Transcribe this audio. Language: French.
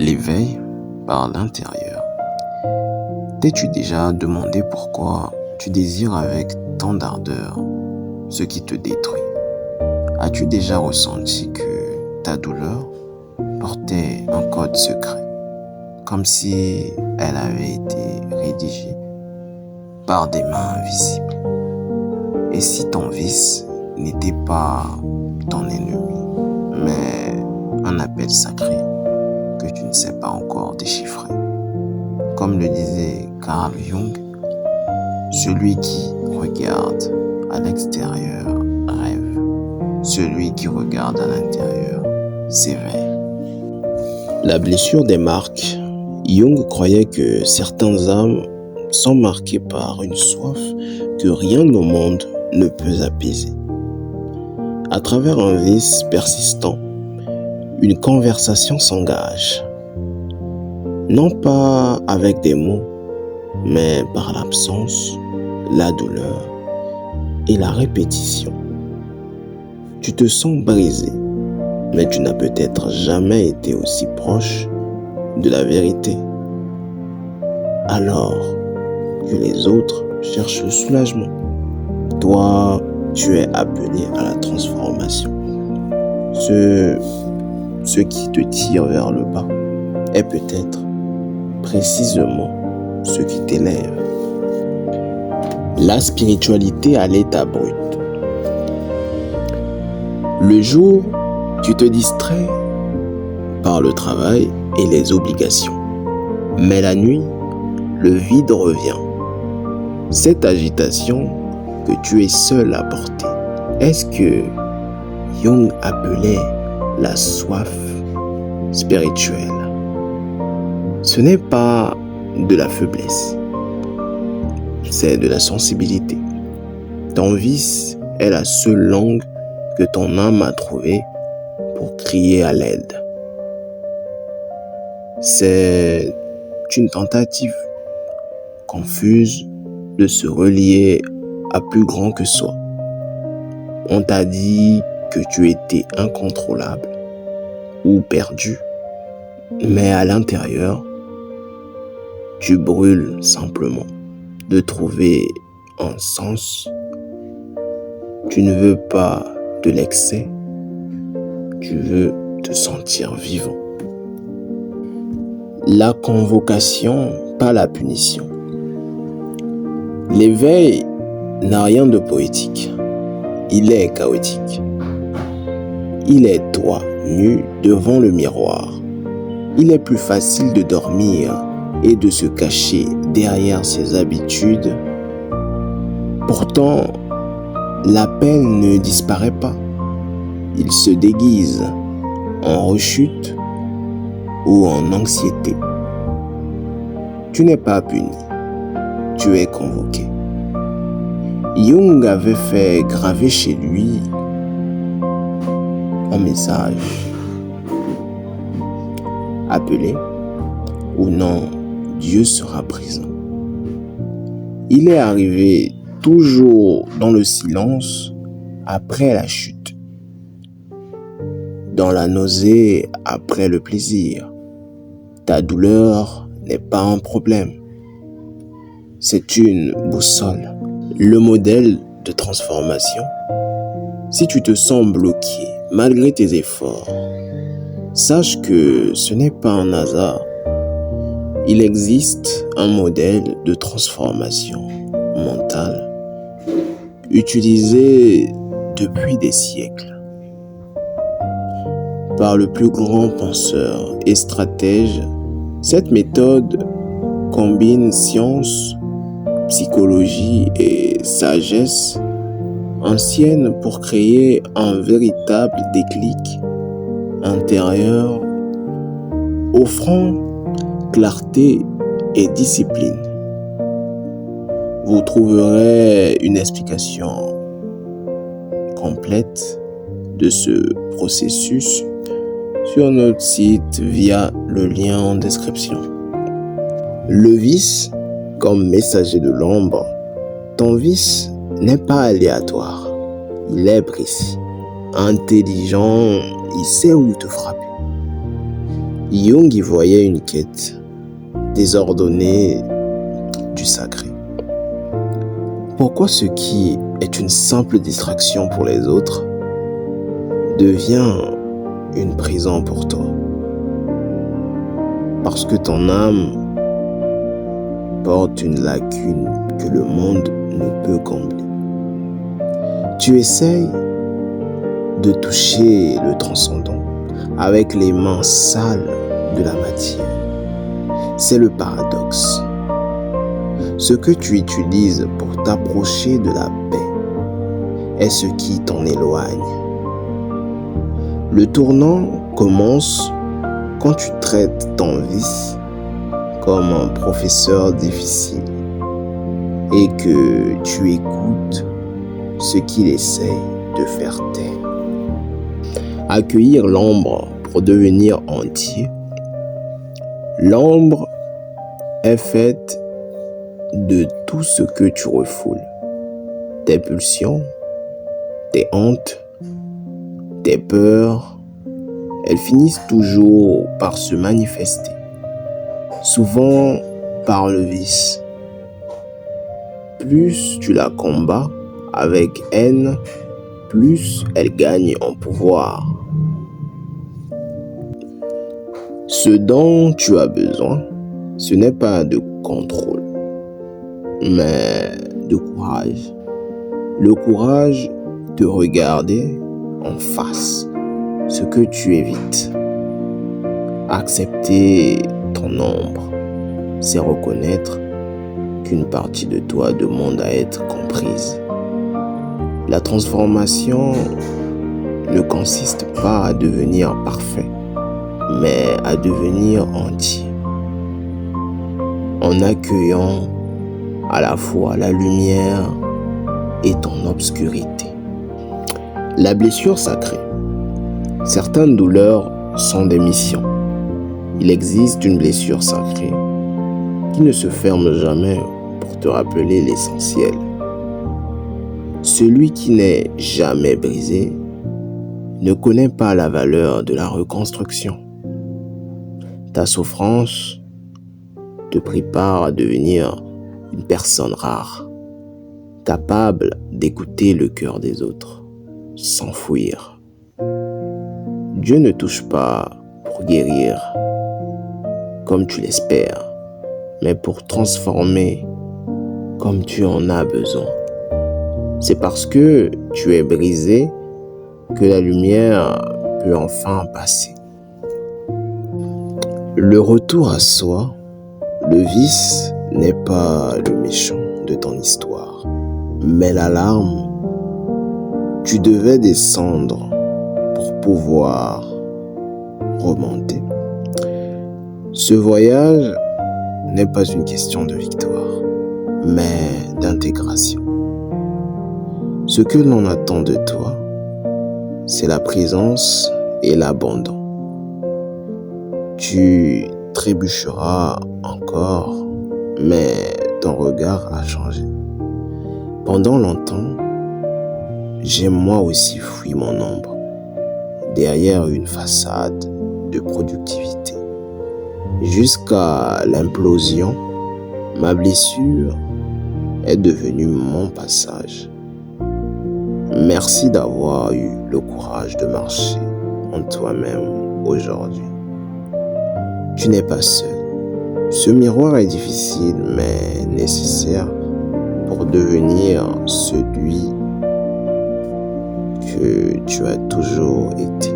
L'éveil par l'intérieur. T'es-tu déjà demandé pourquoi tu désires avec tant d'ardeur ce qui te détruit? As-tu déjà ressenti que ta douleur portait un code secret, comme si elle avait été rédigée par des mains invisibles? Et si ton vice n'était pas ton ennemi, mais un appel sacré que tu ne sais pas encore déchiffrer? Comme le disait Carl Jung, celui qui regarde à l'extérieur rêve, celui qui regarde à l'intérieur s'éveille. La blessure des marques. Jung croyait que certaines âmes sont marquées par une soif que rien au monde ne peut apaiser. À travers un vice persistant, une conversation s'engage. Non pas avec des mots, mais par l'absence, la douleur et la répétition. Tu te sens brisé, mais tu n'as peut-être jamais été aussi proche de la vérité. Alors que les autres cherchent le soulagement, toi, tu es appelé à la transformation. Ce qui te tire vers le bas est peut-être précisément ce qui t'élève. La spiritualité à l'état brut. Le jour, tu te distrais par le travail et les obligations. Mais la nuit, le vide revient. Cette agitation que tu es seul à porter, est-ce que Jung appelait la soif spirituelle? Ce n'est pas de la faiblesse, c'est de la sensibilité. Ton vice est la seule langue que ton âme a trouvée pour crier à l'aide. C'est une tentative confuse de se relier à plus grand que soi. On t'a dit que tu étais incontrôlable ou perdu, mais à l'intérieur, tu brûles simplement de trouver un sens. Tu ne veux pas de l'excès, tu veux te sentir vivant. La convocation, pas la punition. L'éveil n'a rien de poétique, il est chaotique. Il est toi, nu devant le miroir. Il est plus facile de dormir et de se cacher derrière ses habitudes. Pourtant, l'appel ne disparaît pas. Il se déguise en rechute ou en anxiété. Tu n'es pas puni, tu es convoqué. Jung avait fait graver chez lui un message. Appelé ou non, Dieu sera présent. Il est arrivé toujours dans le silence après la chute, dans la nausée après le plaisir. Ta douleur n'est pas un problème, c'est une boussole, le modèle de transformation. Si tu te sens bloqué malgré tes efforts, sache que ce n'est pas un hasard. Il existe un modèle de transformation mentale utilisé depuis des siècles par le plus grand penseur et stratège. Cette méthode combine science, psychologie et sagesse ancienne pour créer un véritable déclic intérieur, offrant clarté et discipline. Vous trouverez une explication complète de ce processus sur notre site via le lien en description. Le vice comme messager de l'ombre. Ton vice n'est pas aléatoire, il est précis. Intelligent, il sait où te frapper. Jung y voyait une quête désordonnée du sacré. Pourquoi ce qui est une simple distraction pour les autres devient une prison pour toi? Parce que ton âme porte une lacune que le monde ne peut combler. Tu essayes de toucher le transcendant avec les mains sales de la matière. C'est le paradoxe. Ce que tu utilises pour t'approcher de la paix est ce qui t'en éloigne. Le tournant commence quand tu traites ton vice comme un professeur difficile et que tu écoutes ce qu'il essaie de faire taire. Accueillir l'ombre pour devenir entier. L'ombre est faite de tout ce que tu refoules. Tes pulsions, tes hontes, tes peurs, elles finissent toujours par se manifester. Souvent par le vice. Plus tu la combats avec haine, plus elle gagne en pouvoir. Ce dont tu as besoin, ce n'est pas de contrôle, mais de courage. Le courage de regarder en face ce que tu évites. Accepter ton ombre, c'est reconnaître qu'une partie de toi demande à être comprise. La transformation ne consiste pas à devenir parfait, mais à devenir entier. En accueillant à la fois la lumière et ton obscurité. La blessure sacrée. Certaines douleurs sont des missions. Il existe une blessure sacrée qui ne se ferme jamais pour te rappeler l'essentiel. Celui qui n'est jamais brisé ne connaît pas la valeur de la reconstruction. Ta souffrance te prépare à devenir une personne rare, capable d'écouter le cœur des autres, sans fuir. Dieu ne touche pas pour guérir, comme tu l'espères, mais pour transformer comme tu en as besoin. C'est parce que tu es brisé que la lumière peut enfin passer. Le retour à soi, le vice n'est pas le méchant de ton histoire, mais l'alarme. Tu devais descendre pour pouvoir remonter. Ce voyage n'est pas une question de victoire, mais d'intégration. Ce que l'on attend de toi, c'est la présence et l'abandon. Tu trébucheras encore, mais ton regard a changé. Pendant longtemps, j'ai moi aussi fui mon ombre, derrière une façade de productivité. Jusqu'à l'implosion, ma blessure est devenue mon passage. Merci d'avoir eu le courage de marcher en toi-même aujourd'hui. Tu n'es pas seul. Ce miroir est difficile mais nécessaire pour devenir celui que tu as toujours été.